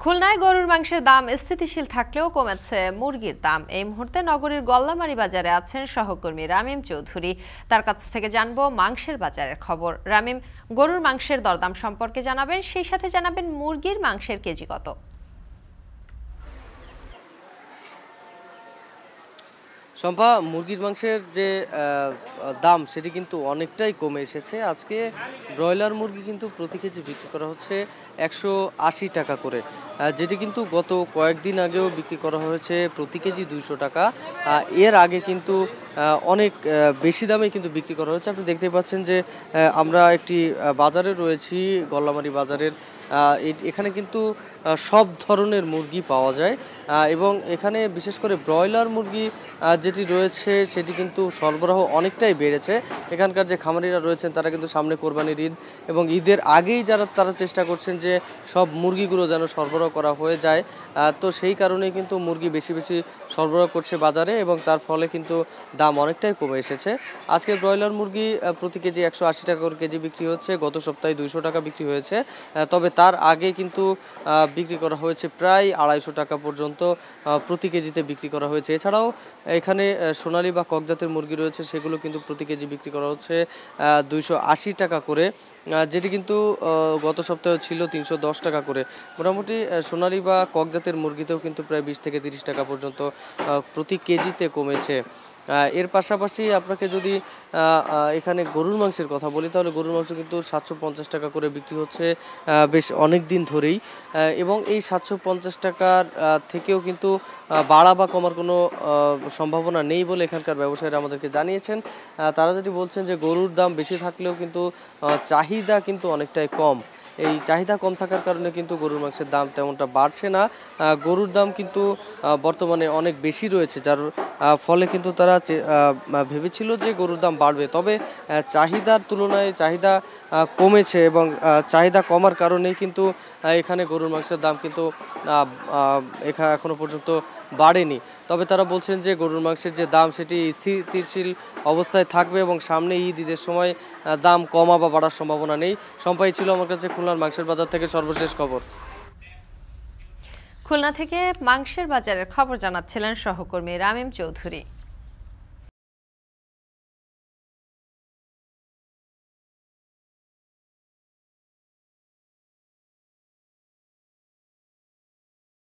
খুলনায় গরুর মাংসের দাম স্থিতিশীল থাকলেও কমেছে মুরগির দাম। এই মুহূর্তে নগরীর গল্লামারী বাজারে আছেন সহকর্মী রামিম চৌধুরী। তার কাছ থেকে জানবো মাংসের বাজারের খবর। রামিম, গরুর মাংসের দরদাম সম্পর্কে জানাবেন, সেই সাথে জানাবেন মুরগির মাংসের কেজি কত? শম্পা, মুরগির মাংসের যে দাম সেটি কিন্তু অনেকটাই কমে এসেছে। আজকে ব্রয়লার মুরগি কিন্তু প্রতি কেজি বিক্রি করা হচ্ছে 180 টাকা করে, যেটি কিন্তু গত কয়েকদিন আগেও বিক্রি করা হয়েছে প্রতি কেজি 200 টাকা। এর আগে কিন্তু অনেক বেশি দামে কিন্তু বিক্রি করা হচ্ছে। আপনি দেখতে পাচ্ছেন যে আমরা একটি বাজারে রয়েছি, গল্লামারী বাজারের। এখানে কিন্তু সব ধরনের মুরগি পাওয়া যায় এবং এখানে বিশেষ করে ব্রয়লার মুরগি যেটি রয়েছে সেটি কিন্তু সরবরাহ অনেকটাই বেড়েছে। এখানকার যে খামারিরা রয়েছেন তারা কিন্তু সামনে কোরবানির ঈদ এবং ঈদের আগেই তারা চেষ্টা করছেন যে সব মুরগিগুলো যেন সরবরাহ করা হয়ে যায়। তো সেই কারণেই কিন্তু মুরগি বেশি বেশি সরবরাহ করছে বাজারে এবং তার ফলে কিন্তু দাম অনেকটাই কমে এসেছে। আজকে ব্রয়লার মুরগি প্রতি কেজি 180 টাকা করে কেজি বিক্রি হচ্ছে। গত সপ্তাহে 200 টাকা বিক্রি হয়েছে, তবে তার আগে কিন্তু বিক্রি করা হয়েছে প্রায় 250 টাকা পর্যন্ত প্রতি কেজিতে বিক্রি করা হয়েছে। এছাড়াও এখানে সোনালী বা ককজাতের মুরগি রয়েছে, সেগুলো কিন্তু প্রতি কেজি বিক্রি করা হচ্ছে 280 টাকা করে, যেটি কিন্তু গত সপ্তাহে ছিল 310 টাকা করে। মোটামুটি সোনালী বা ককজাতের মুরগিতেও কিন্তু প্রায় 20 থেকে 30 টাকা পর্যন্ত প্রতি কেজিতে কমেছে। এর পাশাপাশি আপনাকে যদি এখানে গরুর মাংসের কথা বলি, তাহলে গরুর মাংস কিন্তু 750 টাকা করে বিক্রি হচ্ছে বেশ অনেক দিন ধরেই, এবং এই 750 টাকার থেকেও কিন্তু বাড়া বা কমার কোনো সম্ভাবনা নেই বলে এখানকার ব্যবসায়ীরা আমাদেরকে জানিয়েছেন। তারা যেটি বলছেন যে গরুর দাম বেশি থাকলেও কিন্তু চাহিদা কিন্তু অনেকটাই কম। এই চাহিদা কম থাকার কারণে কিন্তু গরুর মাংসের দাম তেমনটা বাড়ছে না। গরুর দাম কিন্তু বর্তমানে অনেক বেশি রয়েছে, যার ফলে কিন্তু তারা ভেবেছিল যে গরুর দাম বাড়বে, তবে চাহিদার তুলনায় চাহিদা কমেছে এবং চাহিদা কমার কারণেই কিন্তু এখানে গরুর মাংসের দাম কিন্তু এখনো পর্যন্ত বাড়েনি। তবে তারা বলছেন যে গরুর মাংসের যে দাম সেটি স্থিতিশীল অবস্থায় থাকবে এবং সামনে ঈদের সময় দাম কমা বা বাড়ার সম্ভাবনা নেই। সম্পাই ছিল আমার কাছে খুলনার মাংসের বাজার থেকে সর্বশেষ খবর। খুলনা থেকে মাংসের বাজারের খবর জানাচ্ছিলেন সহকর্মী রামিম চৌধুরী।